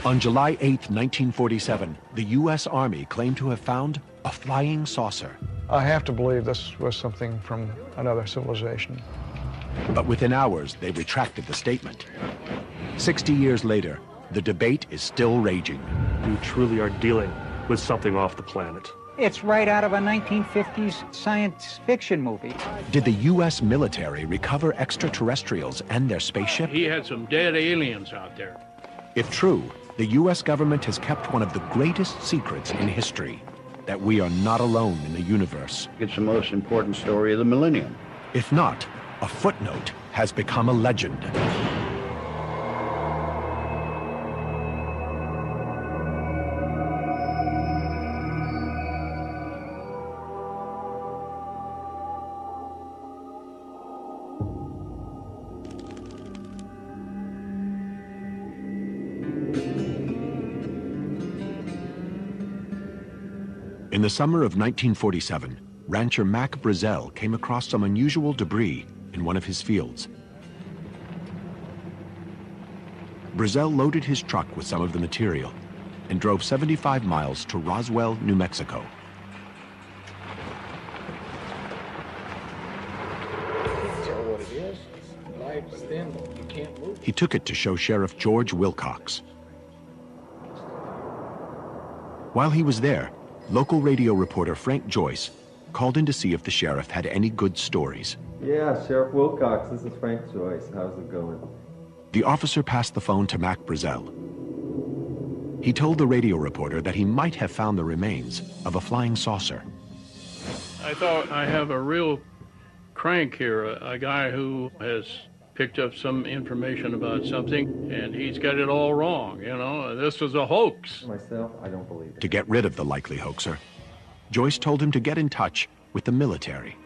On July 8, 1947, the U.S. Army claimed to have found a flying saucer. I have to believe this was something from another civilization. But within hours, they retracted the statement. 60 years later, the debate is still raging. We truly are dealing with something off the planet. It's right out of a 1950s science fiction movie. Did the U.S. military recover extraterrestrials and their spaceship? He had some dead aliens out there. If true, the U.S. government has kept one of the greatest secrets in history, that we are not alone in the universe. It's the most important story of the millennium. If not, a footnote has become a legend. In the summer of 1947, rancher Mac Brazel came across some unusual debris in one of his fields. Brazel loaded his truck with some of the material and drove 75 miles to Roswell, New Mexico. He took it to show Sheriff George Wilcox. While he was there, local radio reporter Frank Joyce called in to see if the sheriff had any good stories. Yeah, Sheriff Wilcox, this is Frank Joyce. How's it going? The officer passed the phone to Mac Brazel. He told the radio reporter that he might have found the remains of a flying saucer. I thought, I have a real crank here, a guy who has picked up some information about something, and he's got it all wrong, you know. This was a hoax. Myself, I don't believe it. To get rid of the likely hoaxer, Joyce told him to get in touch with the military.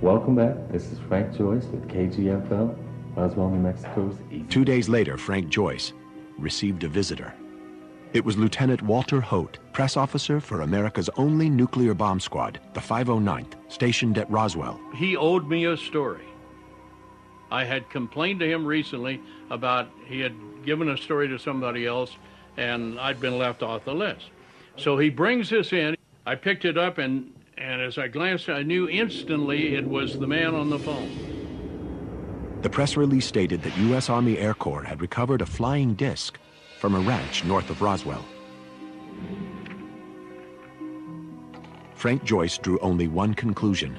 Welcome back. This is Frank Joyce with KGFL, Roswell, New Mexico's East. 2 days later, Frank Joyce received a visitor. It was Lieutenant Walter Hote, press officer for America's only nuclear bomb squad, the 509th, stationed at Roswell. He owed me a story. I had complained to him recently about he had given a story to somebody else, and I'd been left off the list. So he brings this in. I picked it up, and as I glanced, I knew instantly it was the man on the phone. The press release stated that U.S. Army Air Corps had recovered a flying disc from a ranch north of Roswell. Frank Joyce drew only one conclusion.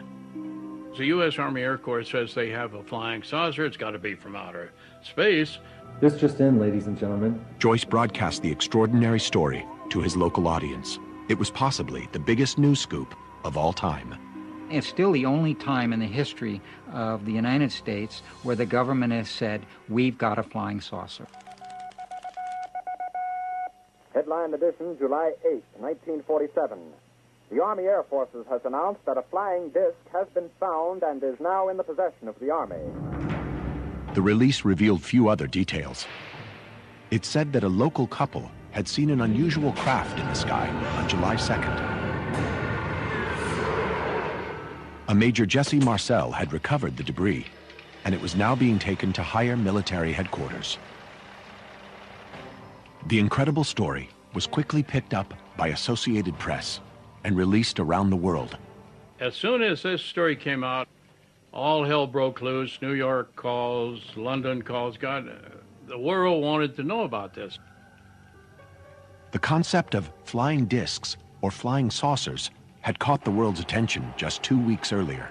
The U.S. Army Air Corps says they have a flying saucer. It's got to be from outer space. This just in, ladies and gentlemen. Joyce broadcast the extraordinary story to his local audience. It was possibly the biggest news scoop of all time. It's still the only time in the history of the United States where the government has said, we've got a flying saucer. Headline edition, July 8, 1947. The Army Air Forces has announced that a flying disc has been found and is now in the possession of the Army. The release revealed few other details. It said that a local couple had seen an unusual craft in the sky on July 2nd. A Major Jesse Marcel had recovered the debris, and it was now being taken to higher military headquarters. The incredible story was quickly picked up by Associated Press and released around the world. As soon as this story came out, all hell broke loose. New York calls, London calls. God, the world wanted to know about this. The concept of flying discs or flying saucers had caught the world's attention just 2 weeks earlier.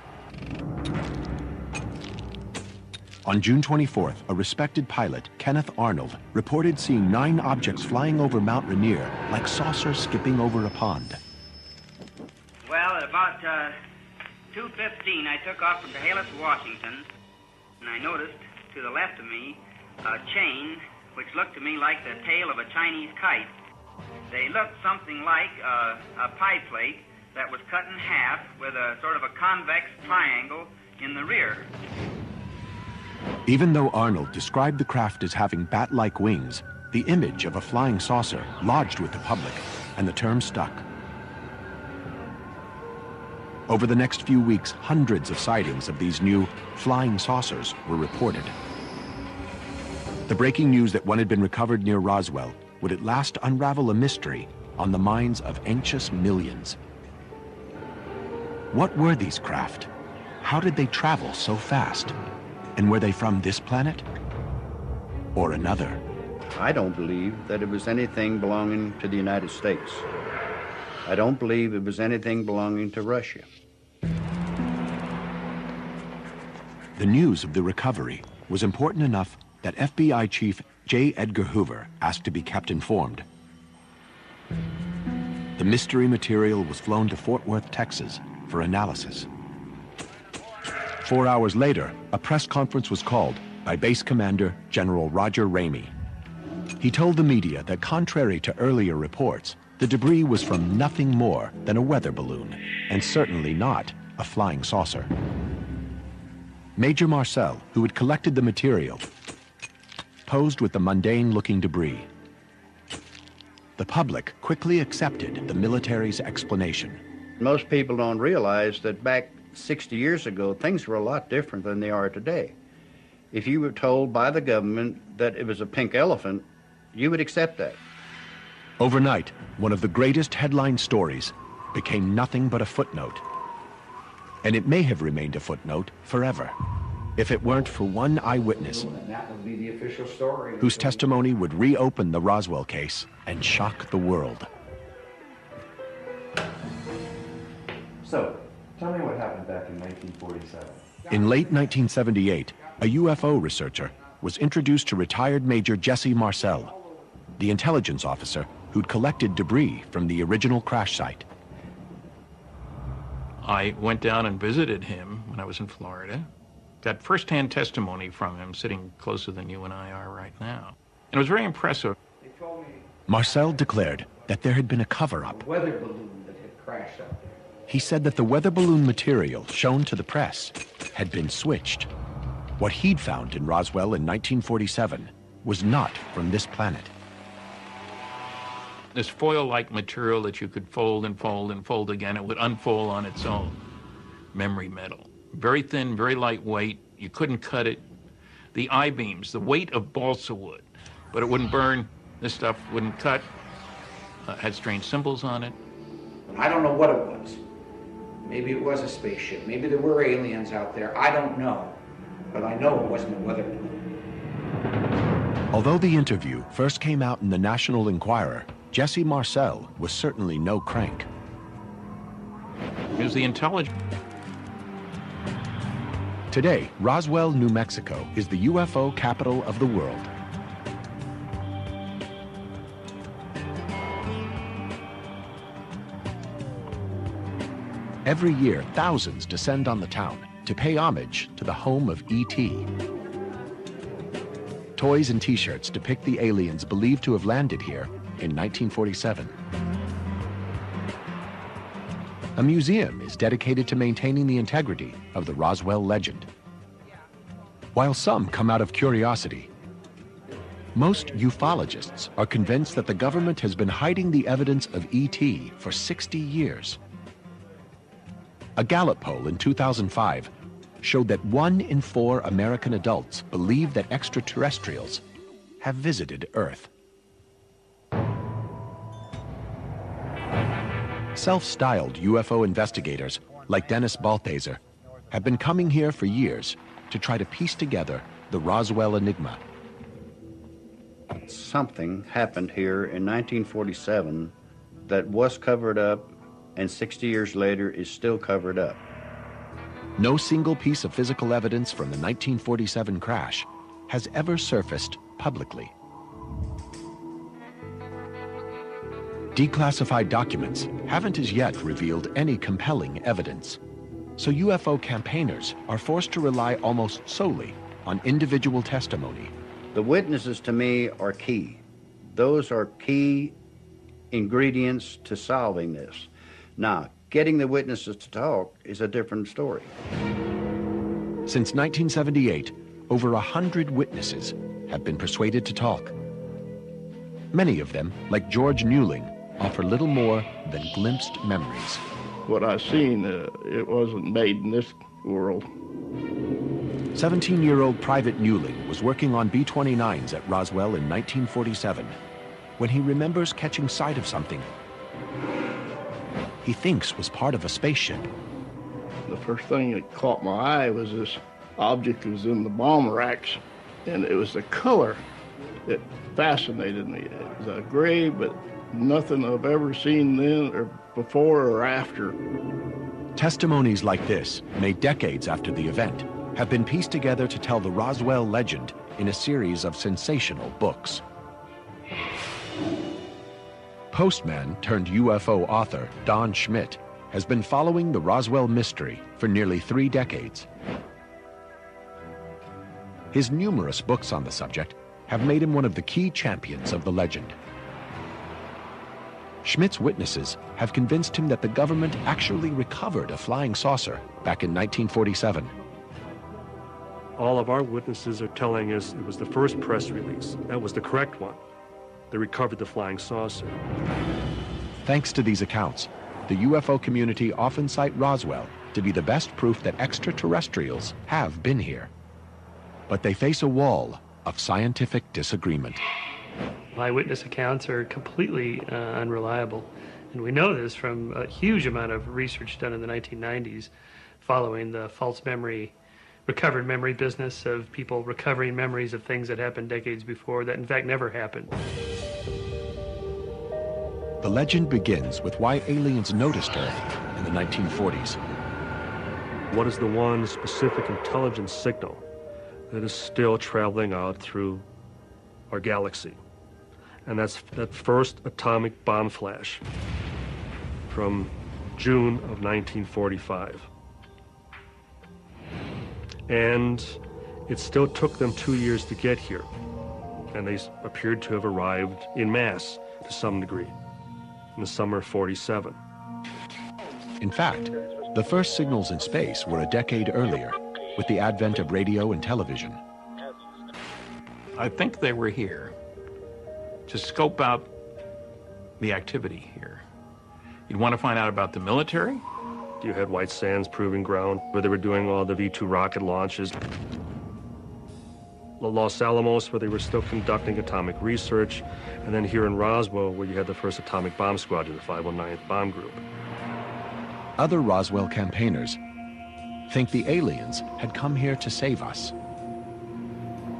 On June 24th, a respected pilot, Kenneth Arnold, reported seeing 9 objects flying over Mount Rainier like saucers skipping over a pond. Well, at about 2:15, I took off from Chehalis, Washington, and I noticed to the left of me a chain which looked to me like the tail of a Chinese kite. They looked something like a pie plate that was cut in half with a sort of a convex triangle in the rear. Even though Arnold described the craft as having bat-like wings, the image of a flying saucer lodged with the public, and the term stuck. Over the next few weeks, hundreds of sightings of these new flying saucers were reported. The breaking news that one had been recovered near Roswell would at last unravel a mystery on the minds of anxious millions. What were these craft? How did they travel so fast? And were they from this planet or another? I don't believe that it was anything belonging to the United States. I don't believe it was anything belonging to Russia. The news of the recovery was important enough that FBI Chief J. Edgar Hoover asked to be kept informed. The mystery material was flown to Fort Worth, Texas, for analysis. 4 hours later, a press conference was called by Base Commander General Roger Ramey. He told the media that contrary to earlier reports, the debris was from nothing more than a weather balloon, and certainly not a flying saucer. Major Marcel, who had collected the material, posed with the mundane-looking debris. The public quickly accepted the military's explanation. Most people don't realize that back 60 years ago, things were a lot different than they are today. If you were told by the government that it was a pink elephant, you would accept that. Overnight, one of the greatest headline stories became nothing but a footnote. And it may have remained a footnote forever, if it weren't for one eyewitness That would be the official story. whose testimony would reopen the Roswell case and shock the world. So, tell me what happened back in 1947. In late 1978, a UFO researcher was introduced to retired Major Jesse Marcel, the intelligence officer who'd collected debris from the original crash site. I went down and visited him when I was in Florida. Got first-hand testimony from him, sitting closer than you and I are right now. And it was very impressive. Marcel declared that there had been a cover-up. Weather balloon that had crashed up there. He said that the weather balloon material shown to the press had been switched. What he'd found in Roswell in 1947 was not from this planet. This foil-like material that you could fold and fold and fold again, it would unfold on its own. Memory metal. Very thin, very lightweight. You couldn't cut it. The I-beams, the weight of balsa wood, but it wouldn't burn. This stuff wouldn't cut. Had strange symbols on it. I don't know what it was. Maybe it was a spaceship. Maybe there were aliens out there. I don't know. But I know it wasn't a weather balloon. Although the interview first came out in the National Enquirer, Jesse Marcel was certainly no crank. It was the intelligence. Today, Roswell, New Mexico is the UFO capital of the world. Every year, thousands descend on the town to pay homage to the home of E.T. Toys and t-shirts depict the aliens believed to have landed here in 1947. A museum is dedicated to maintaining the integrity of the Roswell legend. While some come out of curiosity, most ufologists are convinced that the government has been hiding the evidence of E.T. for 60 years. A Gallup poll in 2005 showed that 1 in 4 American adults believe that extraterrestrials have visited Earth. Self-styled UFO investigators like Dennis Balthaser have been coming here for years to try to piece together the Roswell enigma. Something happened here in 1947 that was covered up, and 60 years later is still covered up. No single piece of physical evidence from the 1947 crash has ever surfaced publicly. Declassified documents haven't as yet revealed any compelling evidence, so UFO campaigners are forced to rely almost solely on individual testimony. The witnesses, to me, are key. Those are key ingredients to solving this. Now, getting the witnesses to talk is a different story. Since 1978, over 100 witnesses have been persuaded to talk. Many of them, like George Newling, offer little more than glimpsed memories. what I seen, it wasn't made in this world. 17-year-old Private Newling was working on B-29s at Roswell in 1947 when he remembers catching sight of something he thinks was part of a spaceship. The first thing that caught my eye was this object that was in the bomb racks, and it was the color that fascinated me. It was a gray, but nothing I've ever seen then or before or after. Testimonies like this, made decades after the event, have been pieced together to tell the Roswell legend in a series of sensational books. Postman turned UFO author Don Schmitt has been following the Roswell mystery for nearly 3 decades. His numerous books on the subject have made him one of the key champions of the legend. Schmitt's witnesses have convinced him that the government actually recovered a flying saucer back in 1947. All of our witnesses are telling us it was the first press release. That was the correct one. They recovered the flying saucer. Thanks to these accounts, the UFO community often cite Roswell to be the best proof that extraterrestrials have been here. But they face a wall of scientific disagreement. Eyewitness accounts are completely unreliable. And we know this from a huge amount of research done in the 1990s following the false memory, recovered memory business of people recovering memories of things that happened decades before that in fact never happened. The legend begins with why aliens noticed Earth in the 1940s. What is the one specific intelligence signal that is still traveling out through our galaxy? And that's that first atomic bomb flash from June of 1945. And it still took them 2 years to get here. And they appeared to have arrived in mass to some degree in the summer of 47. In fact, the first signals in space were a decade earlier, with the advent of radio and television. I think they were here to scope out the activity here. You'd want to find out about the military. You had White Sands Proving Ground, where they were doing all the V-2 rocket launches. Los Alamos, where they were still conducting atomic research. And then here in Roswell, where you had the first atomic bomb squadron, the 519th Bomb Group. Other Roswell campaigners think the aliens had come here to save us.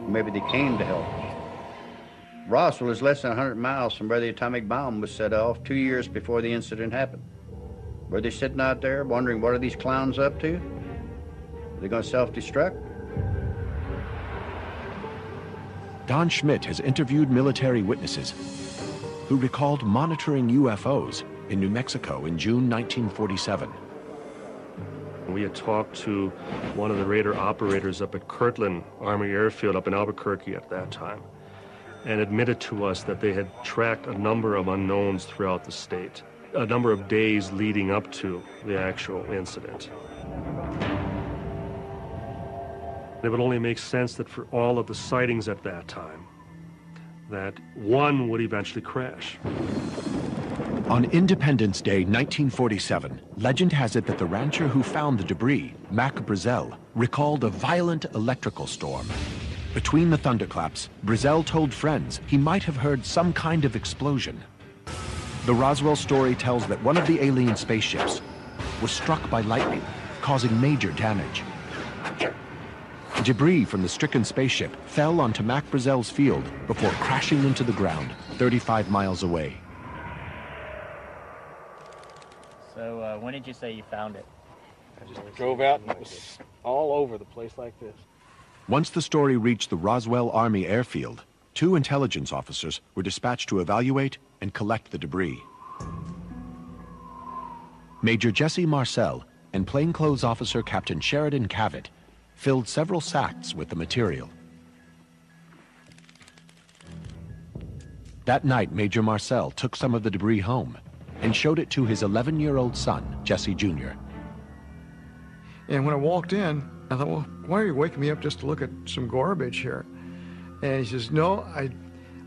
Maybe they came to help. Roswell is less than 100 miles from where the atomic bomb was set off 2 years before the incident happened. Were they sitting out there wondering, what are these clowns up to? Are they going to self-destruct? Don Schmitt has interviewed military witnesses who recalled monitoring UFOs in New Mexico in June 1947. We had talked to one of the radar operators up at Kirtland Army Airfield up in Albuquerque at that time, and admitted to us that they had tracked a number of unknowns throughout the state, a number of days leading up to the actual incident. It would only make sense that for all of the sightings at that time, that one would eventually crash. On Independence Day 1947, legend has it that the rancher who found the debris, Mac Brazel, recalled a violent electrical storm. Between the thunderclaps, Brazel told friends he might have heard some kind of explosion. The Roswell story tells that one of the alien spaceships was struck by lightning, causing major damage. Debris from the stricken spaceship fell onto Mac Brazel's field before crashing into the ground 35 miles away. So when did you say you found it? I just drove out and it was all over the place like this. Once the story reached the Roswell Army Airfield, 2 intelligence officers were dispatched to evaluate and collect the debris. Major Jesse Marcel and plainclothes officer Captain Sheridan Cavett filled several sacks with the material. That night, Major Marcel took some of the debris home and showed it to his 11-year-old son, Jesse Jr. And when I walked in, I thought, well, why are you waking me up just to look at some garbage here? And he says, no,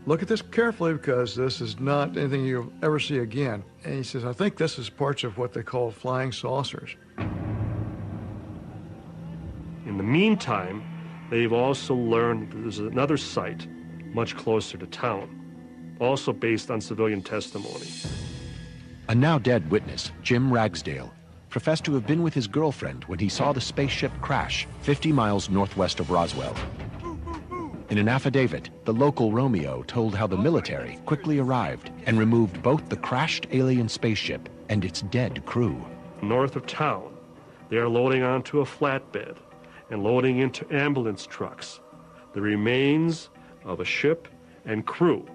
look at this carefully because this is not anything you'll ever see again. And he says, I think this is parts of what they call flying saucers. In the meantime, they've also learned that there's another site much closer to town, also based on civilian testimony. A now dead witness, Jim Ragsdale, professed to have been with his girlfriend when he saw the spaceship crash 50 miles northwest of Roswell. In an affidavit, the local Romeo told how the military quickly arrived and removed both the crashed alien spaceship and its dead crew. North of town, they are loading onto a flatbed and loading into ambulance trucks the remains of a ship and crew.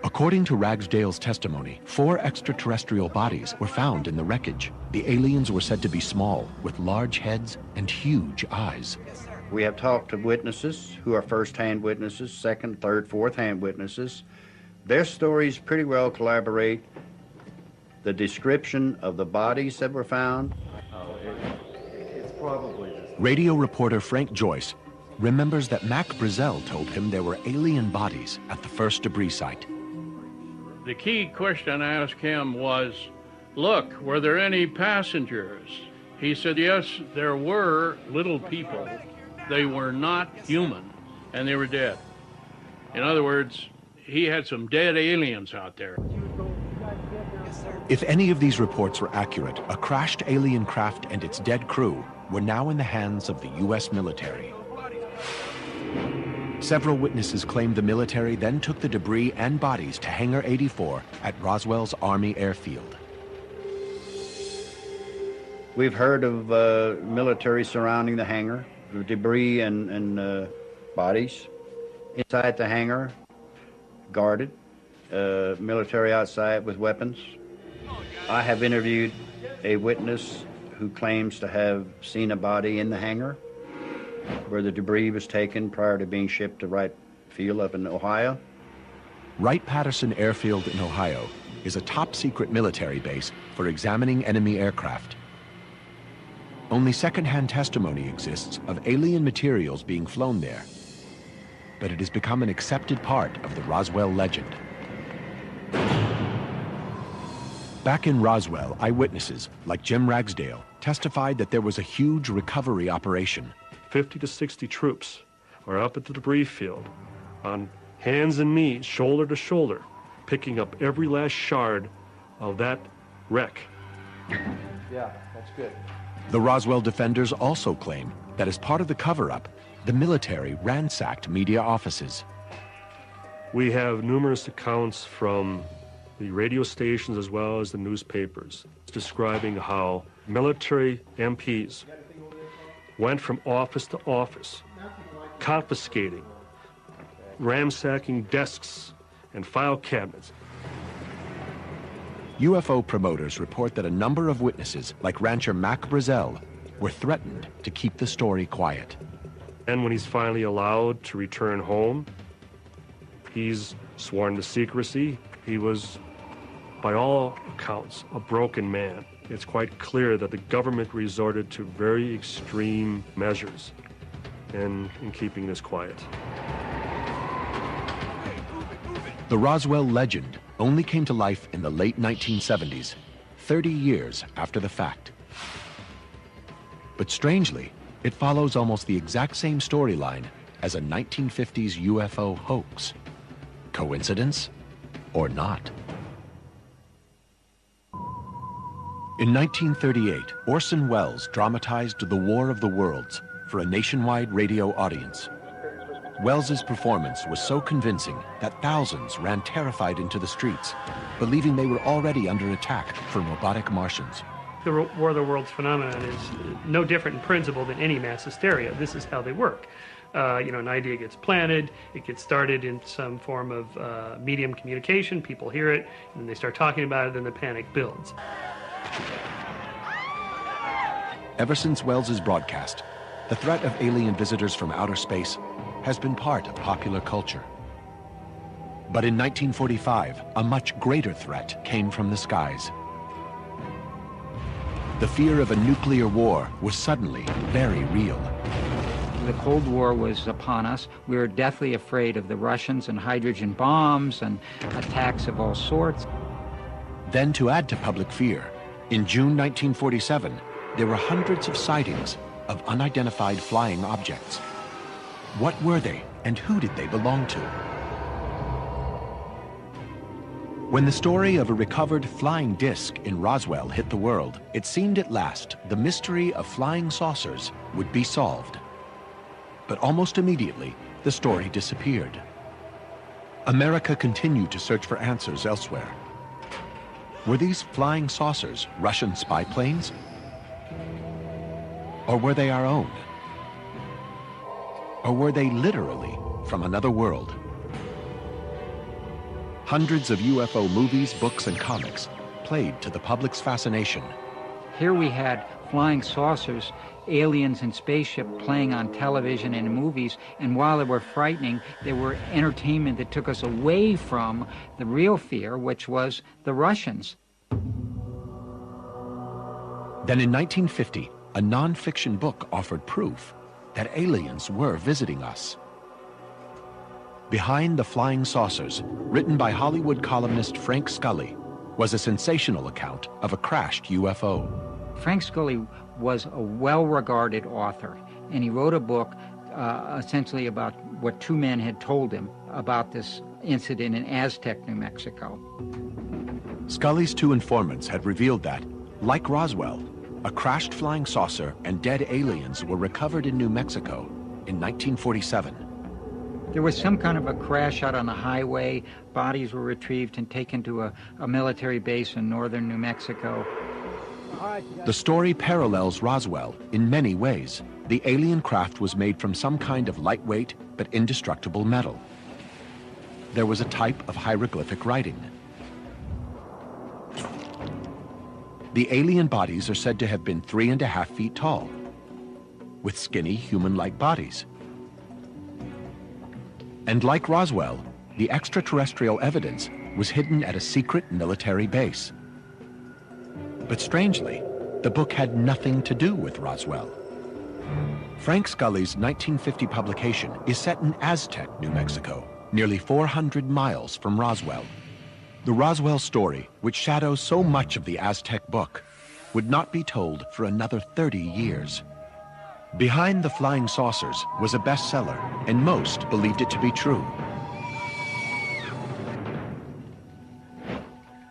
According to Ragsdale's testimony, 4 extraterrestrial bodies were found in the wreckage. The aliens were said to be small, with large heads and huge eyes. We have talked to witnesses who are first-hand witnesses, second, third, fourth-hand witnesses. Their stories pretty well collaborate. The description of the bodies that were found. It's probably this. Radio reporter Frank Joyce remembers that Mac Brazel told him there were alien bodies at the first debris site. The key question I asked him was, look, were there any passengers? He said, yes, there were little people. They were not human, and they were dead. In other words, he had some dead aliens out there. If any of these reports were accurate, a crashed alien craft and its dead crew were now in the hands of the U.S. military. Several witnesses claimed the military then took the debris and bodies to Hangar 84 at Roswell's Army Airfield. We've heard of military surrounding the hangar, the debris and bodies. Inside the hangar, guarded, military outside with weapons. I have interviewed a witness who claims to have seen a body in the hangar where the debris was taken prior to being shipped to Wright Field up in Ohio. Wright-Patterson Airfield in Ohio is a top-secret military base for examining enemy aircraft. Only second-hand testimony exists of alien materials being flown there, but it has become an accepted part of the Roswell legend. Back in Roswell, eyewitnesses, like Jim Ragsdale, testified that there was a huge recovery operation. 50 to 60 troops are up at the debris field on hands and knees, shoulder to shoulder, picking up every last shard of that wreck. Yeah, that's good. The Roswell defenders also claim that as part of the cover-up, the military ransacked media offices. We have numerous accounts from the radio stations as well as the newspapers describing how military MPs went from office to office, confiscating, ransacking desks and file cabinets. UFO promoters report that a number of witnesses, like rancher Mac Brazel, were threatened to keep the story quiet. And when he's finally allowed to return home, he's sworn to secrecy. He was, by all accounts, a broken man. It's quite clear that the government resorted to very extreme measures in keeping this quiet. The Roswell legend only came to life in the late 1970s, 30 years after the fact. But strangely, it follows almost the exact same storyline as a 1950s UFO hoax. Coincidence or not? In 1938, Orson Welles dramatized The War of the Worlds for a nationwide radio audience. Welles's performance was so convincing that thousands ran terrified into the streets, believing they were already under attack from robotic Martians. The War of the Worlds phenomenon is no different in principle than any mass hysteria. This is how they work. An idea gets planted, it gets started in some form of medium communication, people hear it, and then they start talking about it, then the panic builds. Ever since Welles's broadcast, the threat of alien visitors from outer space has been part of popular culture. But in 1945, a much greater threat came from the skies. The fear of a nuclear war was suddenly very real. The Cold War was upon us. We were deathly afraid of the Russians and hydrogen bombs and attacks of all sorts. Then, to add to public fear, in June 1947, there were hundreds of sightings of unidentified flying objects. What were they, and who did they belong to? When the story of a recovered flying disc in Roswell hit the world, it seemed at last the mystery of flying saucers would be solved. But almost immediately, the story disappeared. America continued to search for answers elsewhere. Were these flying saucers Russian spy planes? Or were they our own? Or were they literally from another world? Hundreds of UFO movies, books, and comics played to the public's fascination. Here we had flying saucers, aliens and spaceship playing on television and movies, and while they were frightening, they were entertainment that took us away from the real fear, which was the Russians. Then in 1950, a non-fiction book offered proof that aliens were visiting us. Behind the Flying Saucers, written by Hollywood columnist Frank Scully, was a sensational account of a crashed UFO. Frank Scully was a well-regarded author, and he wrote a book essentially about what two men had told him about this incident in Aztec, New Mexico. Scully's two informants had revealed that, like Roswell, a crashed flying saucer and dead aliens were recovered in New Mexico in 1947. There was some kind of a crash out on the highway. Bodies were retrieved and taken to a military base in northern New Mexico. The story parallels Roswell in many ways. The alien craft was made from some kind of lightweight but indestructible metal. There was a type of hieroglyphic writing. The alien bodies are said to have been 3.5 feet tall, with skinny human-like bodies. And like Roswell, the extraterrestrial evidence was hidden at a secret military base. But strangely, the book had nothing to do with Roswell. Frank Scully's 1950 publication is set in Aztec, New Mexico, nearly 400 miles from Roswell. The Roswell story, which shadows so much of the Aztec book, would not be told for another 30 years. Behind the Flying Saucers was a bestseller, and most believed it to be true.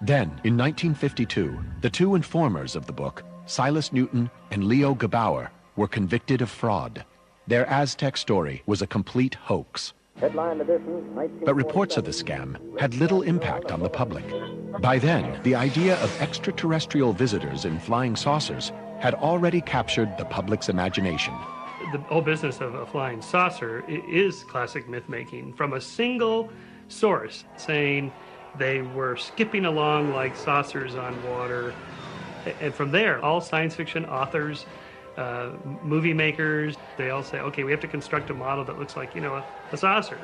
Then, in 1952, the two informers of the book, Silas Newton and Leo Gebauer, were convicted of fraud. Their Aztec story was a complete hoax. Headline edition, But reports of the scam had little impact on the public. By then, the idea of extraterrestrial visitors in flying saucers had already captured the public's imagination. The whole business of a flying saucer is classic myth-making from a single source saying they were skipping along like saucers on water. And from there, all science fiction authors, movie makers, they all say, okay, we have to construct a model that looks like, a saucer.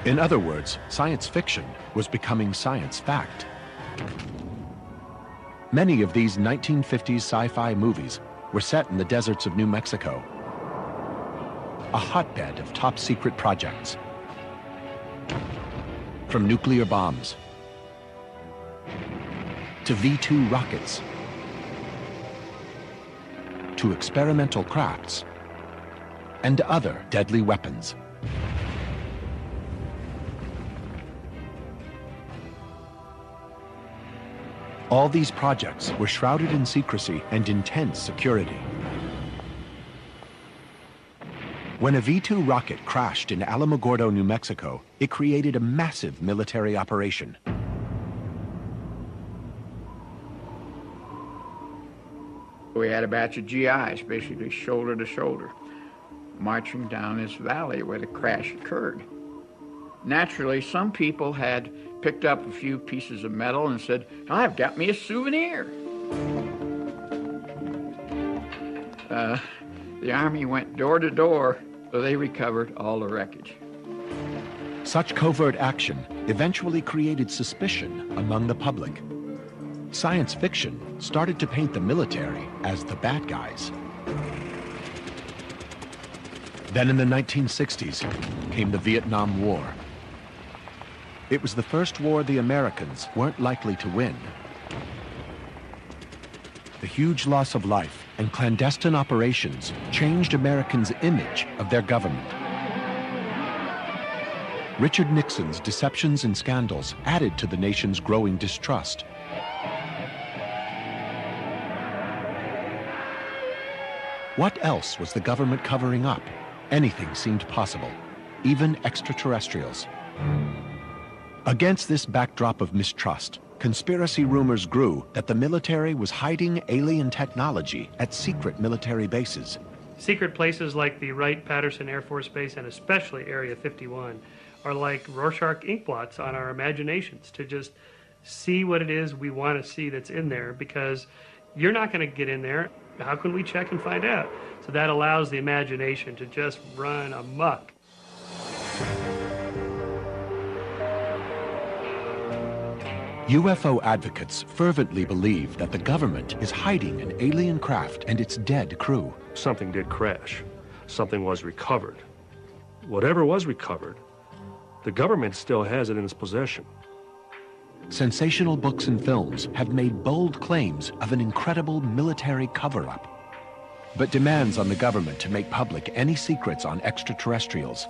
In other words, science fiction was becoming science fact. Many of these 1950s sci-fi movies were set in the deserts of New Mexico, a hotbed of top-secret projects. From nuclear bombs to V-2 rockets to experimental crafts and other deadly weapons. All these projects were shrouded in secrecy and intense security. When a V-2 rocket crashed in Alamogordo, New Mexico, it created a massive military operation. We had a batch of GIs, basically shoulder to shoulder, marching down this valley where the crash occurred. Naturally, some people had picked up a few pieces of metal and said, I've got me a souvenir. The Army went door to door, so they recovered all the wreckage. Such covert action eventually created suspicion among the public. Science fiction started to paint the military as the bad guys. Then in the 1960s came the Vietnam War. It was the first war the Americans weren't likely to win. The huge loss of life and clandestine operations changed Americans' image of their government. Richard Nixon's deceptions and scandals added to the nation's growing distrust. What else was the government covering up? Anything seemed possible, even extraterrestrials. Against this backdrop of mistrust, conspiracy rumors grew that the military was hiding alien technology at secret military bases. Secret places like the Wright-Patterson Air Force Base and especially Area 51 are like Rorschach inkblots on our imaginations to just see what it is we want to see that's in there, because you're not going to get in there. How can we check and find out? So that allows the imagination to just run amok. UFO advocates fervently believe that the government is hiding an alien craft and its dead crew. Something did crash. Something was recovered. Whatever was recovered, the government still has it in its possession. Sensational books and films have made bold claims of an incredible military cover-up. But demands on the government to make public any secrets on extraterrestrials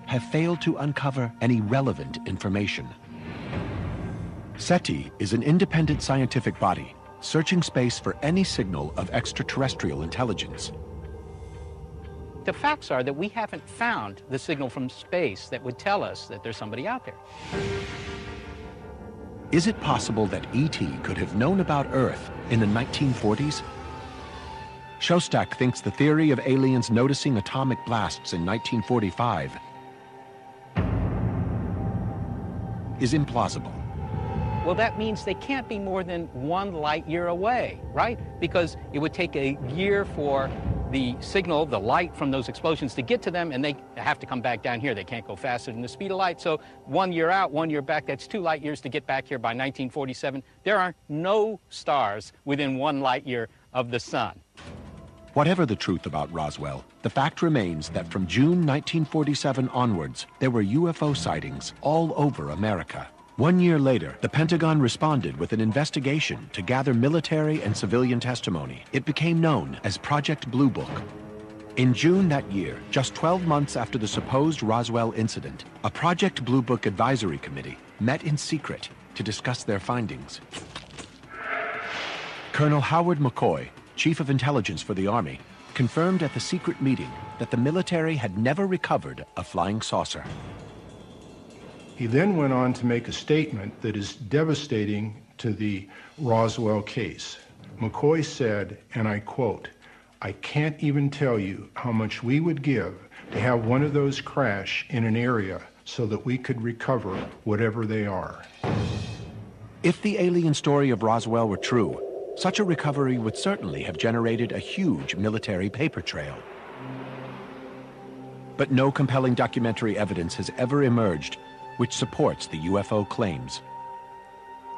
have failed to uncover any relevant information. SETI is an independent scientific body searching space for any signal of extraterrestrial intelligence. The facts are that we haven't found the signal from space that would tell us that there's somebody out there. Is it possible that ET could have known about Earth in the 1940s? Shostak thinks the theory of aliens noticing atomic blasts in 1945 is implausible. Well, that means they can't be more than 1 light year away, right? Because it would take a year for the signal, the light from those explosions to get to them, and they have to come back down here. They can't go faster than the speed of light. So 1 year out, 1 year back, that's 2 light years to get back here by 1947. There are no stars within 1 light year of the sun. Whatever the truth about Roswell, the fact remains that from June 1947 onwards, there were UFO sightings all over America. 1 year later, the Pentagon responded with an investigation to gather military and civilian testimony. It became known as Project Blue Book. In June that year, just 12 months after the supposed Roswell incident, a Project Blue Book advisory committee met in secret to discuss their findings. Colonel Howard McCoy, Chief of Intelligence for the Army, confirmed at the secret meeting that the military had never recovered a flying saucer. He then went on to make a statement that is devastating to the Roswell case. McCoy said, and I quote, "I can't even tell you how much we would give to have one of those crash in an area so that we could recover whatever they are." If the alien story of Roswell were true, such a recovery would certainly have generated a huge military paper trail. But no compelling documentary evidence has ever emerged which supports the UFO claims.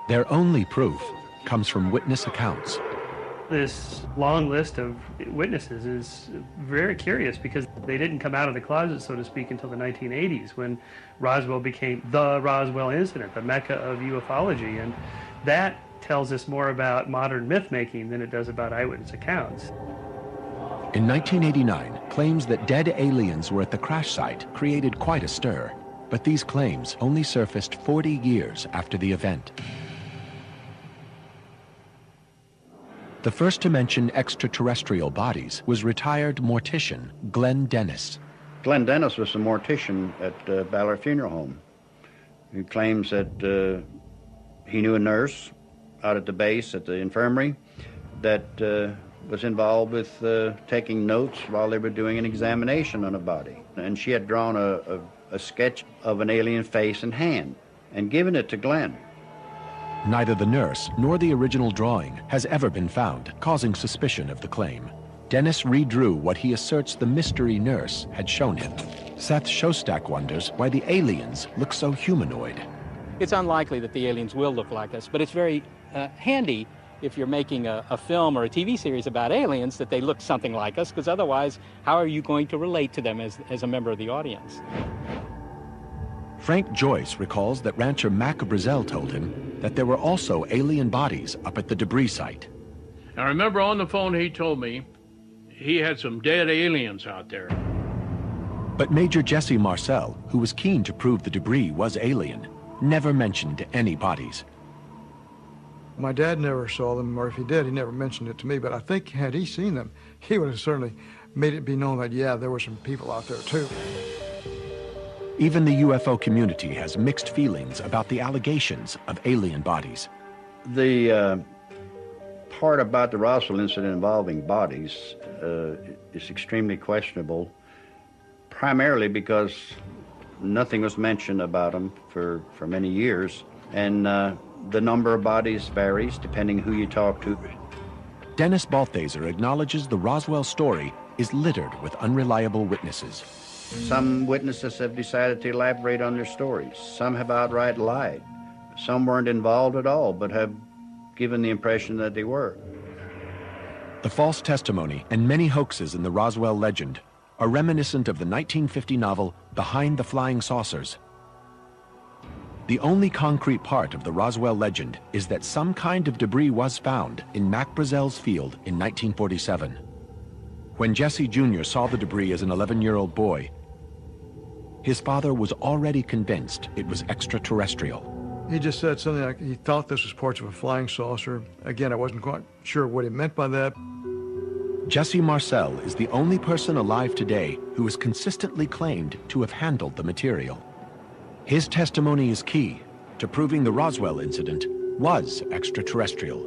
Their only proof comes from witness accounts. This long list of witnesses is very curious because they didn't come out of the closet, so to speak, until the 1980s when Roswell became the Roswell incident, the mecca of ufology, and that tells us more about modern myth-making than it does about eyewitness accounts. In 1989, claims that dead aliens were at the crash site created quite a stir. But these claims only surfaced 40 years after the event. The first to mention extraterrestrial bodies was retired mortician Glenn Dennis. Glenn Dennis was the mortician at Ballard Funeral Home. He claims that he knew a nurse out at the base at the infirmary that was involved with taking notes while they were doing an examination on a body. And she had drawn a sketch of an alien face and hand and given it to Glenn. Neither the nurse nor the original drawing has ever been found, causing suspicion of the claim. Dennis redrew what he asserts the mystery nurse had shown him. Seth Shostak wonders why the aliens look so humanoid. It's unlikely that the aliens will look like us, but it's very handy if you're making a film or a TV series about aliens, that they look something like us, because otherwise, how are you going to relate to them as a member of the audience? Frank Joyce recalls that rancher Mac Brazel told him that there were also alien bodies up at the debris site. I remember on the phone he told me he had some dead aliens out there. But Major Jesse Marcel, who was keen to prove the debris was alien, never mentioned any bodies. My dad never saw them, or if he did, he never mentioned it to me, but I think had he seen them, he would have certainly made it be known that, yeah, there were some people out there too. Even the UFO community has mixed feelings about the allegations of alien bodies. The part about the Roswell incident involving bodies is extremely questionable, primarily because nothing was mentioned about them for many years, and the number of bodies varies depending who you talk to. Dennis Balthaser acknowledges the Roswell story is littered with unreliable witnesses. Some witnesses have decided to elaborate on their stories. Some have outright lied. Some weren't involved at all, but have given the impression that they were. The false testimony and many hoaxes in the Roswell legend are reminiscent of the 1950 novel Behind the Flying Saucers. The only concrete part of the Roswell legend is that some kind of debris was found in Mac Brazel's field in 1947. When Jesse Jr. saw the debris as an 11-year-old boy, his father was already convinced it was extraterrestrial. He just said something like he thought this was parts of a flying saucer. Again, I wasn't quite sure what he meant by that. Jesse Marcel is the only person alive today who has consistently claimed to have handled the material. His testimony is key to proving the Roswell incident was extraterrestrial.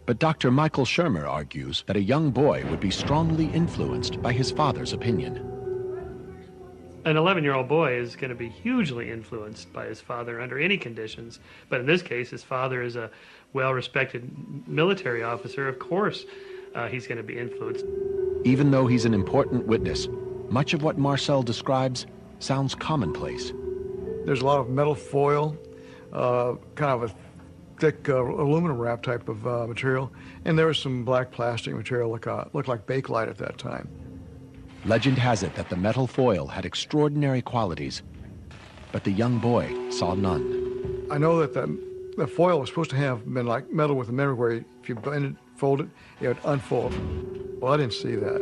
But Dr. Michael Shermer argues that a young boy would be strongly influenced by his father's opinion. An 11-year-old boy is going to be hugely influenced by his father under any conditions. But in this case, his father is a well-respected military officer. Of course, he's going to be influenced. Even though he's an important witness, much of what Marcel describes sounds commonplace. There's a lot of metal foil, kind of a thick aluminum wrap type of material, and there was some black plastic material looked like Bakelite at that time. Legend has it that the metal foil had extraordinary qualities, but the young boy saw none. I know that the foil was supposed to have been like metal with a memory where if you bend it, fold it, it would unfold. Well, I didn't see that.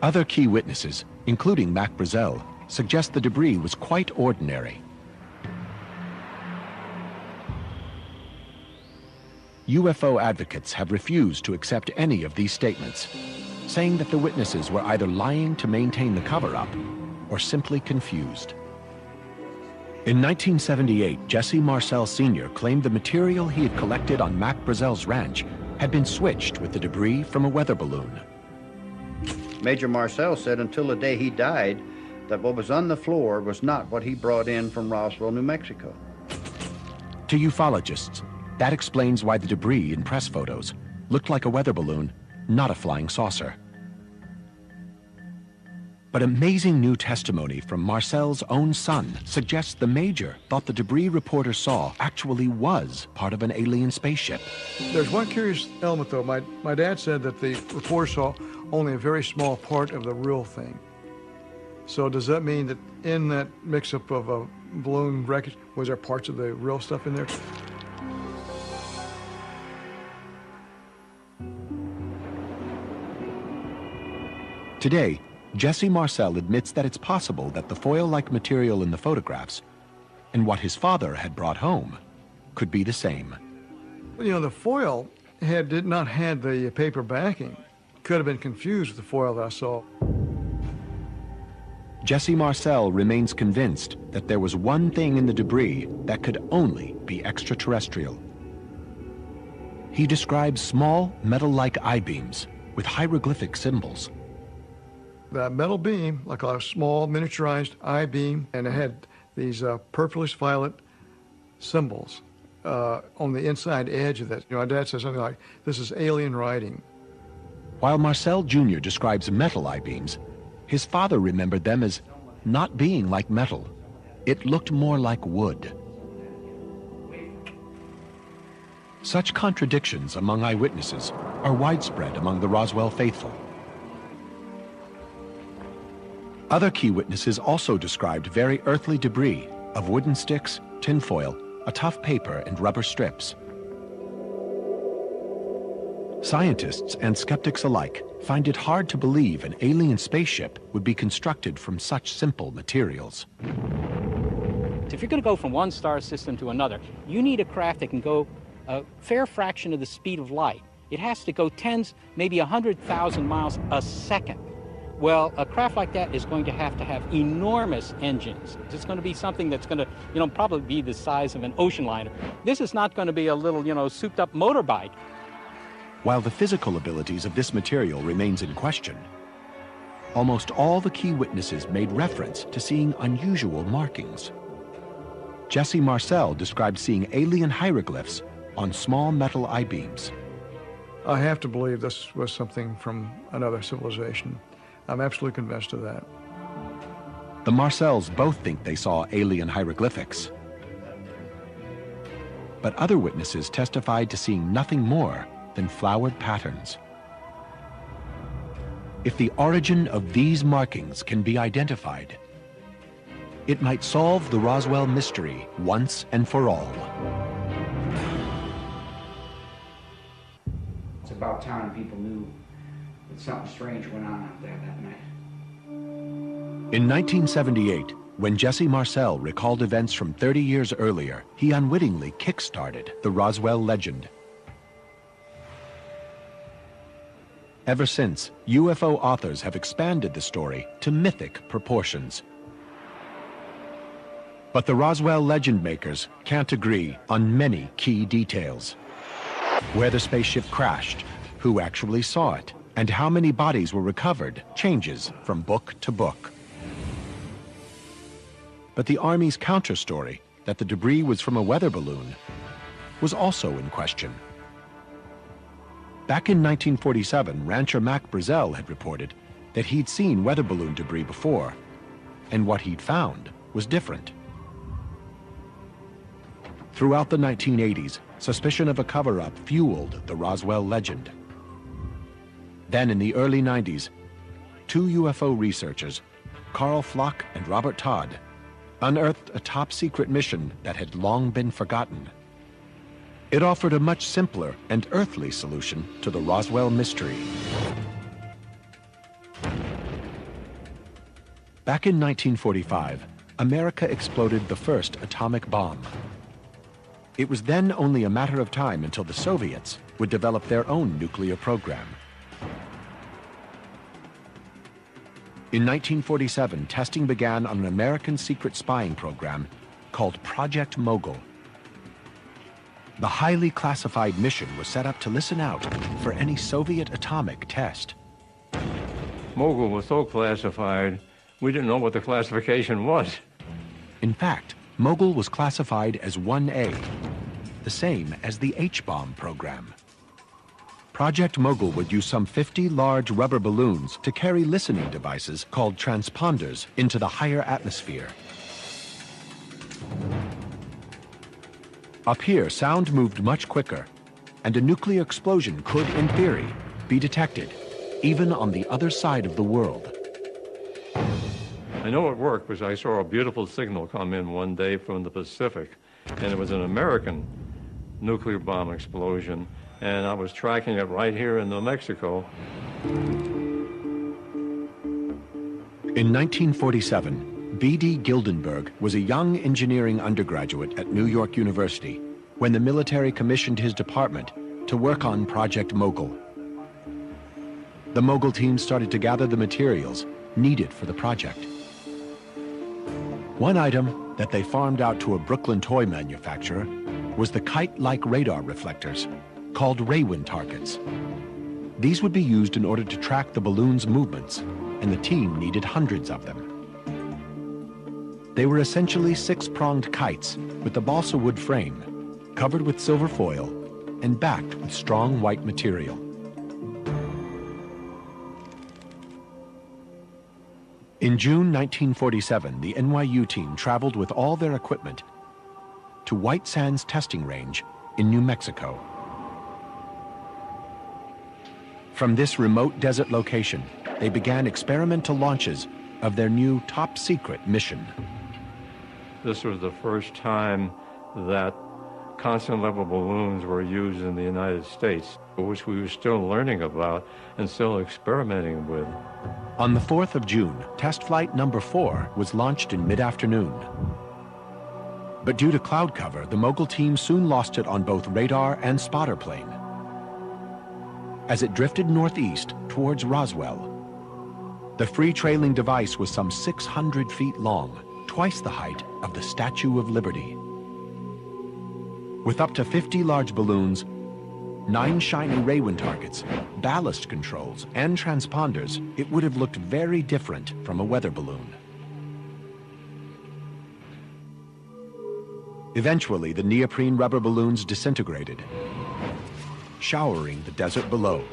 Other key witnesses, including Mac Brazel, suggest the debris was quite ordinary. UFO advocates have refused to accept any of these statements, saying that the witnesses were either lying to maintain the cover-up or simply confused. In 1978, Jesse Marcel Sr. claimed the material he had collected on Mac Brazel's ranch had been switched with the debris from a weather balloon. Major Marcel said until the day he died that what was on the floor was not what he brought in from Roswell, New Mexico. To ufologists, that explains why the debris in press photos looked like a weather balloon, not a flying saucer. But amazing new testimony from Marcel's own son suggests the Major thought the debris reporter saw actually was part of an alien spaceship. There's one curious element, though. My dad said that the reporter saw only a very small part of the real thing. So does that mean that in that mix-up of a balloon wreckage, was there parts of the real stuff in there? Today, Jesse Marcel admits that it's possible that the foil-like material in the photographs and what his father had brought home could be the same. You know, the foil did not have the paper backing. Could have been confused with the foil that I saw. Jesse Marcel remains convinced that there was one thing in the debris that could only be extraterrestrial. He describes small metal-like I-beams with hieroglyphic symbols. That metal beam, like a small miniaturized I-beam, and it had these purplish violet symbols on the inside edge of it. You know, my dad said something like, "This is alien writing." While Marcel Jr. describes metal I-beams, his father remembered them as not being like metal. it looked more like wood. Such contradictions among eyewitnesses are widespread among the Roswell faithful. Other key witnesses also described very earthly debris of wooden sticks, tinfoil, a tough paper, and rubber strips. Scientists and skeptics alike find it hard to believe an alien spaceship would be constructed from such simple materials. If you're going to go from one star system to another, you need a craft that can go a fair fraction of the speed of light. It has to go tens, maybe 100,000 miles a second. Well, a craft like that is going to have enormous engines. It's going to be something that's going to, probably be the size of an ocean liner. This is not going to be a little, souped-up motorbike. While the physical abilities of this material remains in question, almost all the key witnesses made reference to seeing unusual markings. Jesse Marcel described seeing alien hieroglyphs on small metal I-beams. I have to believe this was something from another civilization. I'm absolutely convinced of that. The Marcels both think they saw alien hieroglyphics. But other witnesses testified to seeing nothing more than flowered patterns. If the origin of these markings can be identified, it might solve the Roswell mystery once and for all. It's about time people knew that something strange went on out there that night. In 1978, when Jesse Marcel recalled events from 30 years earlier, he unwittingly kick-started the Roswell legend. Ever since, UFO authors have expanded the story to mythic proportions. But the Roswell legend makers can't agree on many key details. Where the spaceship crashed, who actually saw it, and how many bodies were recovered changes from book to book. But the Army's counter-story that the debris was from a weather balloon was also in question. Back in 1947, rancher Mac Brazel had reported that he'd seen weather balloon debris before, and what he'd found was different. Throughout the 1980s, suspicion of a cover-up fueled the Roswell legend. Then in the early 90s, two UFO researchers, Carl Flock and Robert Todd, unearthed a top-secret mission that had long been forgotten. It offered a much simpler and earthly solution to the Roswell mystery. Back in 1945, America exploded the first atomic bomb. It was then only a matter of time until the Soviets would develop their own nuclear program. In 1947, testing began on an American secret spying program called Project Mogul. The highly classified mission was set up to listen out for any Soviet atomic test. Mogul was so classified, we didn't know what the classification was. In fact, Mogul was classified as 1A, the same as the H-bomb program. Project Mogul would use some 50 large rubber balloons to carry listening devices called transponders into the higher atmosphere. Up here, sound moved much quicker, and a nuclear explosion could, in theory, be detected, even on the other side of the world. I know it worked because I saw a beautiful signal come in one day from the Pacific, and it was an American nuclear bomb explosion, and I was tracking it right here in New Mexico. In 1947, B.D. Gildenberg was a young engineering undergraduate at New York University when the military commissioned his department to work on Project Mogul. The Mogul team started to gather the materials needed for the project. One item that they farmed out to a Brooklyn toy manufacturer was the kite-like radar reflectors called Raywin targets. These would be used in order to track the balloon's movements, and the team needed hundreds of them. They were essentially six-pronged kites with the balsa wood frame, covered with silver foil, and backed with strong white material. In June 1947, the NYU team traveled with all their equipment to White Sands Testing Range in New Mexico. From this remote desert location, they began experimental launches of their new top-secret mission. This was the first time that constant level balloons were used in the United States, which we were still learning about and still experimenting with. On the 4th of June, test flight number 4 was launched in mid-afternoon. But due to cloud cover, the Mogul team soon lost it on both radar and spotter plane. As it drifted northeast towards Roswell, the free trailing device was some 600 feet long, twice the height of the Statue of Liberty. With up to 50 large balloons, 9 shiny Raywin targets, ballast controls, and transponders, it would have looked very different from a weather balloon. Eventually, the neoprene rubber balloons disintegrated, showering the desert below.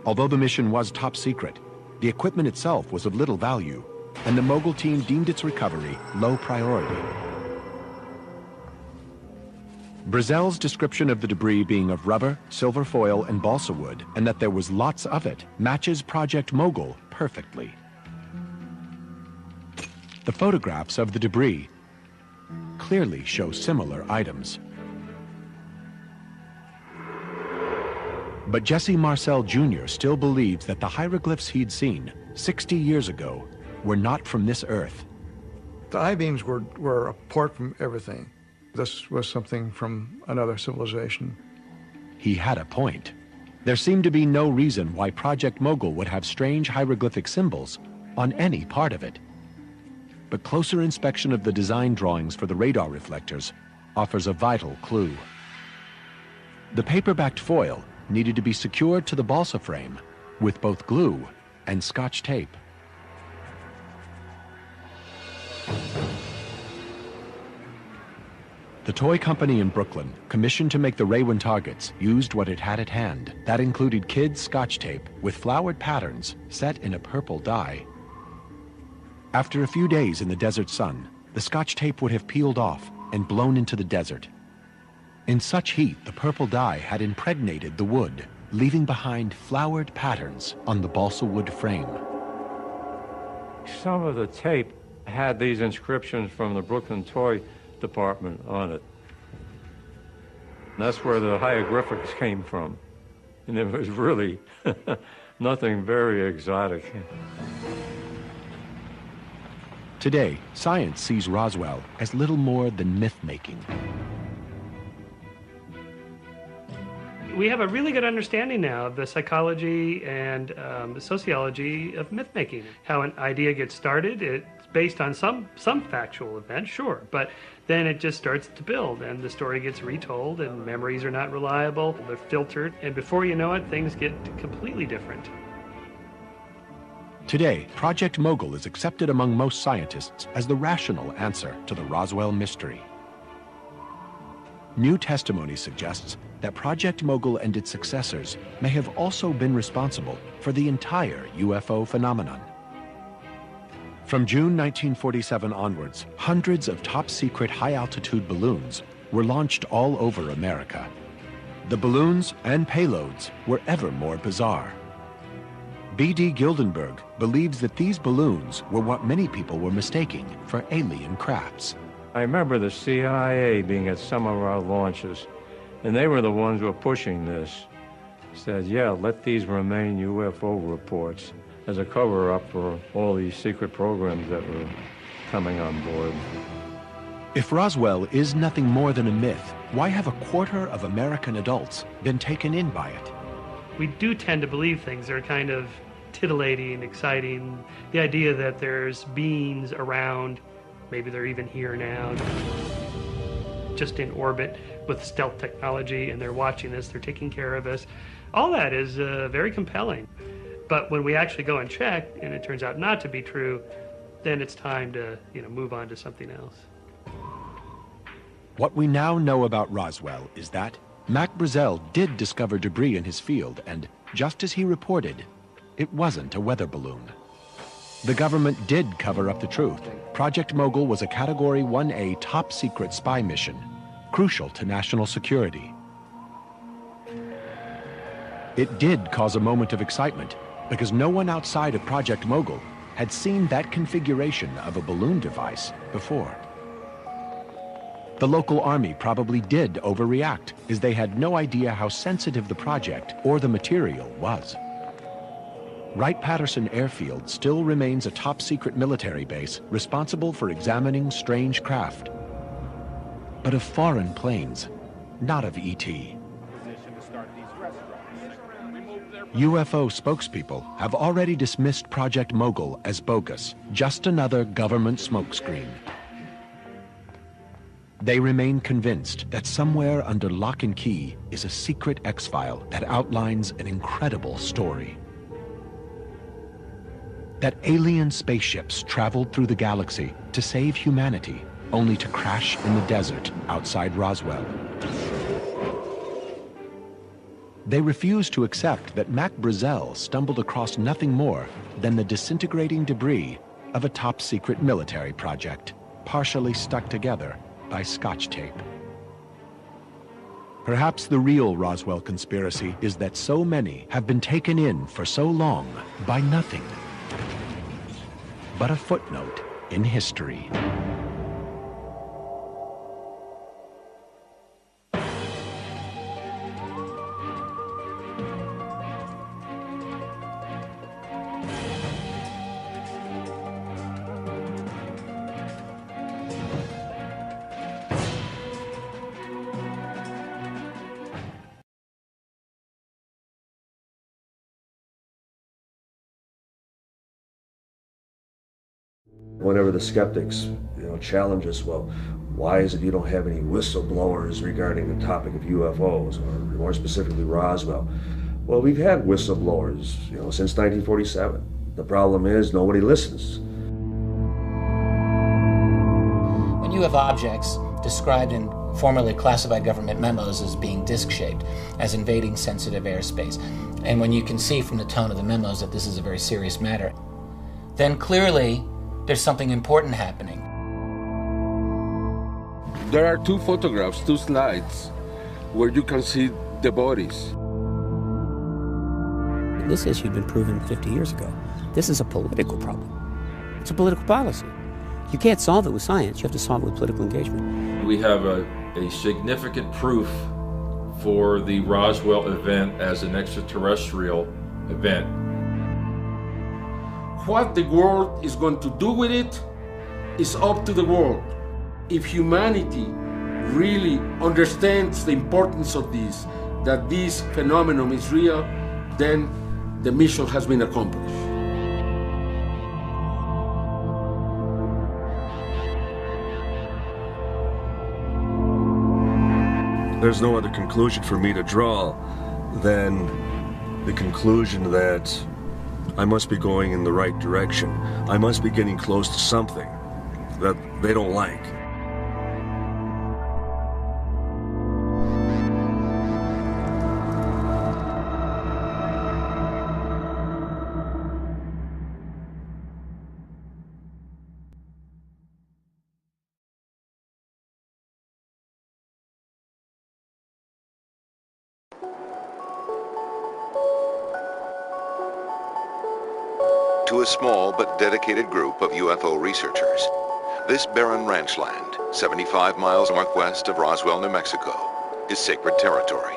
Although the mission was top secret, the equipment itself was of little value, and the Mogul team deemed its recovery low priority. Brazel's description of the debris being of rubber, silver foil, and balsa wood, and that there was lots of it, matches Project Mogul perfectly. The photographs of the debris clearly show similar items. But Jesse Marcel Jr. still believes that the hieroglyphs he'd seen 60 years ago were not from this earth. The I-beams were apart from everything. This was something from another civilization. He had a point. There seemed to be no reason why Project Mogul would have strange hieroglyphic symbols on any part of it. But closer inspection of the design drawings for the radar reflectors offers a vital clue. The paper-backed foil needed to be secured to the balsa frame with both glue and Scotch tape. The toy company in Brooklyn, commissioned to make the Raywin targets, used what it had at hand. That included kids' Scotch tape with flowered patterns set in a purple dye. After a few days in the desert sun, the Scotch tape would have peeled off and blown into the desert. In such heat, the purple dye had impregnated the wood, leaving behind flowered patterns on the balsa wood frame. Some of the tape had these inscriptions from the Brooklyn toy department on it. And that's where the hieroglyphics came from. And it was really nothing very exotic. Today, science sees Roswell as little more than myth-making. We have a really good understanding now of the psychology and the sociology of myth-making. How an idea gets started, it's based on some factual event, sure, but then it just starts to build, and the story gets retold, and memories are not reliable, they're filtered, and before you know it, things get completely different. Today, Project Mogul is accepted among most scientists as the rational answer to the Roswell mystery. New testimony suggests that Project Mogul and its successors may have also been responsible for the entire UFO phenomenon. From June 1947 onwards, hundreds of top-secret high-altitude balloons were launched all over America. The balloons and payloads were ever more bizarre. B.D. Gildenberg believes that these balloons were what many people were mistaking for alien crafts. I remember the CIA being at some of our launches, and they were the ones who were pushing this. Said, yeah, let these remain UFO reports as a cover-up for all these secret programs that were coming on board. If Roswell is nothing more than a myth, why have a quarter of American adults been taken in by it? We do tend to believe things that are kind of titillating, exciting. The idea that there's beings around, maybe they're even here now, just in orbit with stealth technology, and they're watching us, they're taking care of us. All that is very compelling. But when we actually go and check, and it turns out not to be true, then it's time to, move on to something else. What we now know about Roswell is that Mac Brazel did discover debris in his field, and just as he reported, it wasn't a weather balloon. The government did cover up the truth. Project Mogul was a Category 1A top-secret spy mission, crucial to national security. It did cause a moment of excitement because no one outside of Project Mogul had seen that configuration of a balloon device before. The local army probably did overreact, as they had no idea how sensitive the project or the material was. Wright-Patterson Airfield still remains a top-secret military base responsible for examining strange craft, but of foreign planes, not of ET. UFO spokespeople have already dismissed Project Mogul as bogus, just another government smokescreen. They remain convinced that somewhere under lock and key is a secret X-file that outlines an incredible story. That alien spaceships traveled through the galaxy to save humanity, only to crash in the desert outside Roswell. They refuse to accept that Mac Brazel stumbled across nothing more than the disintegrating debris of a top-secret military project, partially stuck together by Scotch tape. Perhaps the real Roswell conspiracy is that so many have been taken in for so long by nothing but a footnote in history. Whenever the skeptics, challenge us, well, why is it you don't have any whistleblowers regarding the topic of UFOs, or more specifically Roswell? Well, we've had whistleblowers, since 1947. The problem is nobody listens. When you have objects described in formerly classified government memos as being disc-shaped, as invading sensitive airspace, and when you can see from the tone of the memos that this is a very serious matter, then clearly there's something important happening. There are two photographs, two slides, where you can see the bodies. This issue had been proven 50 years ago. This is a political problem. It's a political policy. You can't solve it with science. You have to solve it with political engagement. We have a significant proof for the Roswell event as an extraterrestrial event. What the world is going to do with it is up to the world. If humanity really understands the importance of this, that this phenomenon is real, then the mission has been accomplished. There's no other conclusion for me to draw than the conclusion that I must be going in the right direction. I must be getting close to something that they don't like. To a small but dedicated group of UFO researchers, this barren ranch land, 75 miles northwest of Roswell, New Mexico, is sacred territory.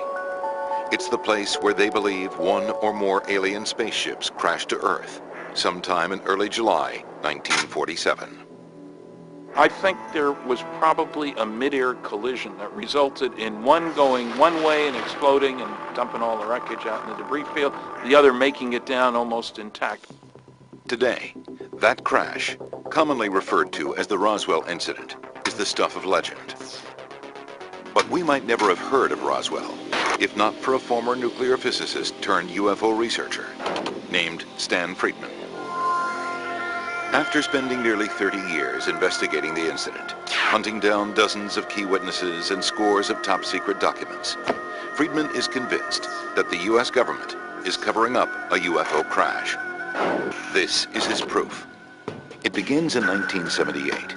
It's the place where they believe one or more alien spaceships crashed to Earth sometime in early July 1947. I think there was probably a mid-air collision that resulted in one going one way and exploding and dumping all the wreckage out in the debris field, the other making it down almost intact. Today, that crash, commonly referred to as the Roswell incident, is the stuff of legend. But we might never have heard of Roswell if not for a former nuclear physicist turned UFO researcher named Stan Friedman. After spending nearly 30 years investigating the incident, hunting down dozens of key witnesses and scores of top-secret documents, Friedman is convinced that the U.S. government is covering up a UFO crash. This is his proof. It begins in 1978,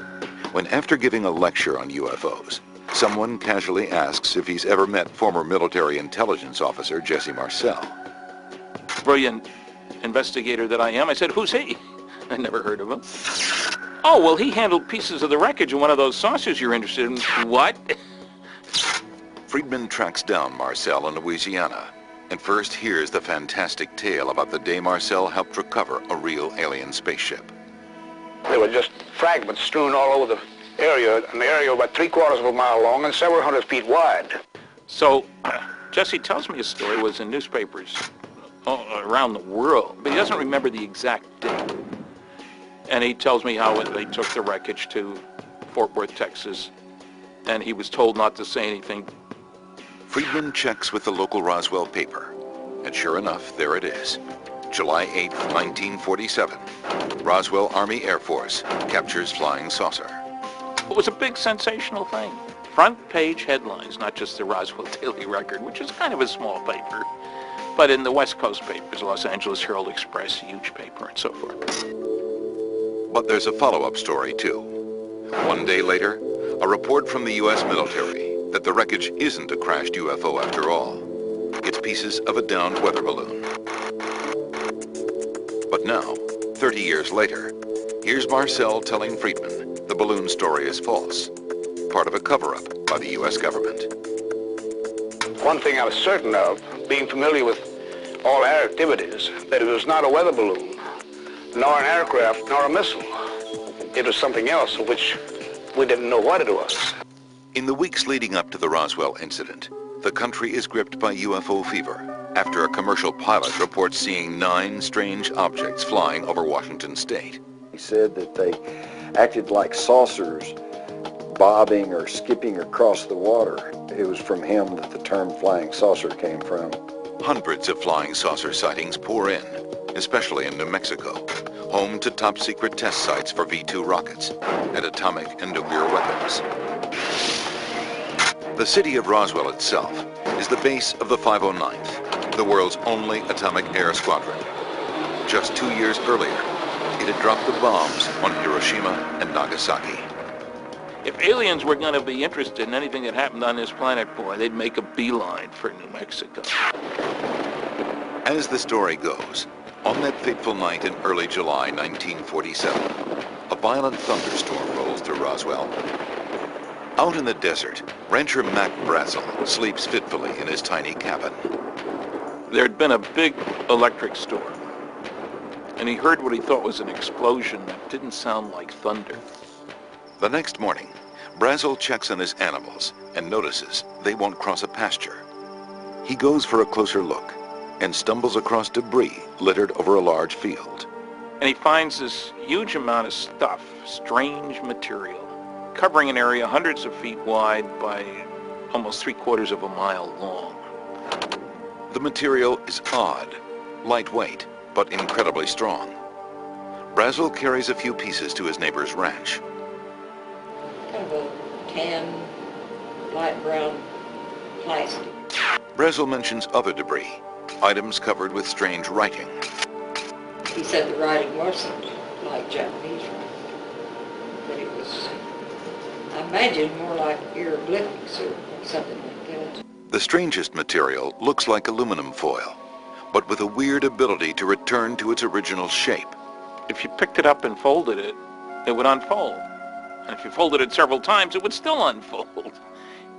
when after giving a lecture on UFOs, someone casually asks if he's ever met former military intelligence officer Jesse Marcel. Brilliant investigator that I am, I said, "Who's he?" I never heard of him. "Oh, well, he handled pieces of the wreckage in one of those saucers you're interested in." What? Friedman tracks down Marcel in Louisiana and first hears the fantastic tale about the day Marcel helped recover a real alien spaceship. There were just fragments strewn all over the area, an area about 3/4 of a mile long and several hundred feet wide. So, Jesse tells me his story was in newspapers around the world, but he doesn't remember the exact date. And he tells me how they took the wreckage to Fort Worth, Texas, and he was told not to say anything. Friedman checks with the local Roswell paper, and sure enough, there it is. July 8, 1947, Roswell Army Air Force captures flying saucer. It was a big sensational thing. Front page headlines, not just the Roswell Daily Record, which is kind of a small paper, but in the West Coast papers, Los Angeles Herald Express, huge paper, and so forth. But there's a follow-up story, too. One day later, a report from the U.S. military that the wreckage isn't a crashed UFO after all. It's pieces of a downed weather balloon. But now, 30 years later, here's Marcel telling Friedman the balloon story is false, part of a cover-up by the U.S. government. One thing I was certain of, being familiar with all air activities, that it was not a weather balloon, nor an aircraft, nor a missile. It was something else of which we didn't know what it was. In the weeks leading up to the Roswell incident, the country is gripped by UFO fever after a commercial pilot reports seeing 9 strange objects flying over Washington state. He said that they acted like saucers bobbing or skipping across the water. It was from him that the term flying saucer came from. Hundreds of flying saucer sightings pour in, especially in New Mexico, home to top-secret test sites for V-2 rockets and atomic and nuclear weapons. The city of Roswell itself is the base of the 509th, the world's only atomic air squadron. Just 2 years earlier, it had dropped the bombs on Hiroshima and Nagasaki. If aliens were going to be interested in anything that happened on this planet, boy, they'd make a beeline for New Mexico. As the story goes, on that fateful night in early July 1947, a violent thunderstorm rolls through Roswell. Out in the desert, rancher Mac Brazel sleeps fitfully in his tiny cabin. There'd been a big electric storm, and he heard what he thought was an explosion that didn't sound like thunder. The next morning, Brazel checks on his animals and notices they won't cross a pasture. He goes for a closer look and stumbles across debris littered over a large field. And he finds this huge amount of stuff, strange material, covering an area hundreds of feet wide by almost 3/4 of a mile long. The material is odd, lightweight, but incredibly strong. Brazel carries a few pieces to his neighbor's ranch. Kind of a tan, light brown plastic. Brazel mentions other debris, items covered with strange writing. He said the writing wasn't like Japanese writing, but it was, I imagine, more like hieroglyphics or something like that. The strangest material looks like aluminum foil, but with a weird ability to return to its original shape. If you picked it up and folded it, it would unfold. And if you folded it several times, it would still unfold.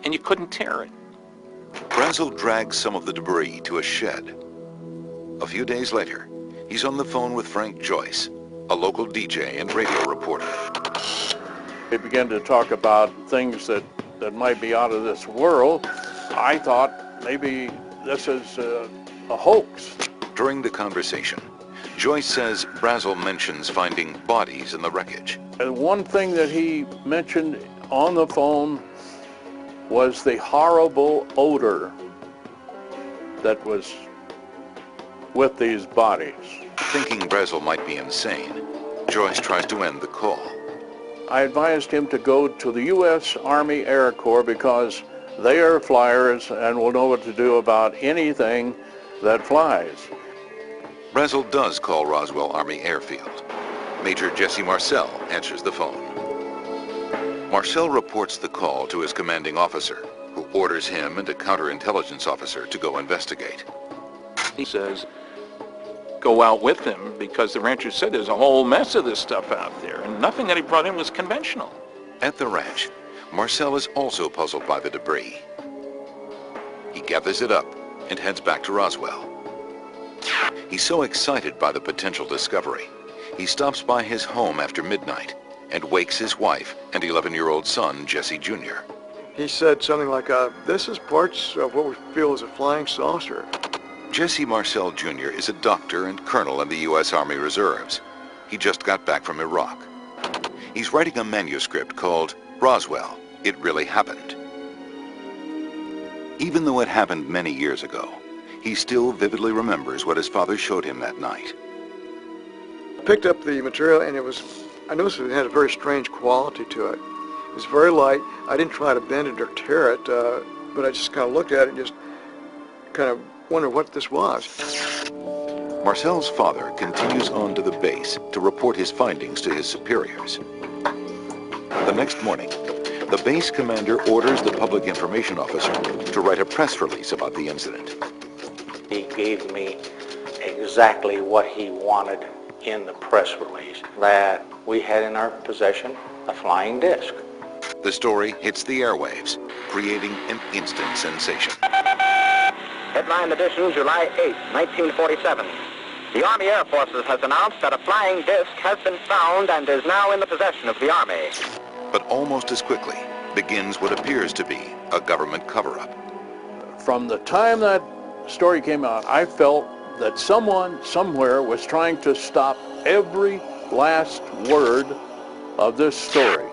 And you couldn't tear it. Brazel drags some of the debris to a shed. A few days later, he's on the phone with Frank Joyce, a local DJ and radio reporter. They began to talk about things that might be out of this world. I thought maybe this is a hoax. During the conversation, Joyce says Brazel mentions finding bodies in the wreckage. And one thing that he mentioned on the phone was the horrible odor that was with these bodies. Thinking Brazel might be insane, Joyce tries to end the call. I advised him to go to the U.S. Army Air Corps because they are flyers and will know what to do about anything that flies. Brazel does call Roswell Army Airfield. Major Jesse Marcel answers the phone. Marcel reports the call to his commanding officer, who orders him and a counterintelligence officer to go investigate. He says, go out with him, because the rancher said there's a whole mess of this stuff out there, and nothing that he brought in was conventional. At the ranch, Marcel is also puzzled by the debris. He gathers it up and heads back to Roswell. He's so excited by the potential discovery, he stops by his home after midnight and wakes his wife and 11-year-old son, Jesse Jr. He said something like, this is parts of what we feel is a flying saucer. Jesse Marcel Jr. is a doctor and colonel in the U.S. Army Reserves. He just got back from Iraq. He's writing a manuscript called Roswell, It Really Happened. Even though it happened many years ago, he still vividly remembers what his father showed him that night. I picked up the material and I noticed it had a very strange quality to it. It was very light. I didn't try to bend it or tear it, but I just kind of looked at it and just kind of wondered what this was. Marcel's father continues on to the base to report his findings to his superiors. The next morning, the base commander orders the public information officer to write a press release about the incident. He gave me exactly what he wanted in the press release, that we had in our possession a flying disc. The story hits the airwaves, creating an instant sensation. Headline edition, July 8, 1947. The Army Air Forces has announced that a flying disc has been found and is now in the possession of the Army. But almost as quickly begins what appears to be a government cover-up. From the time that story came out, I felt that someone somewhere was trying to stop every last word of this story.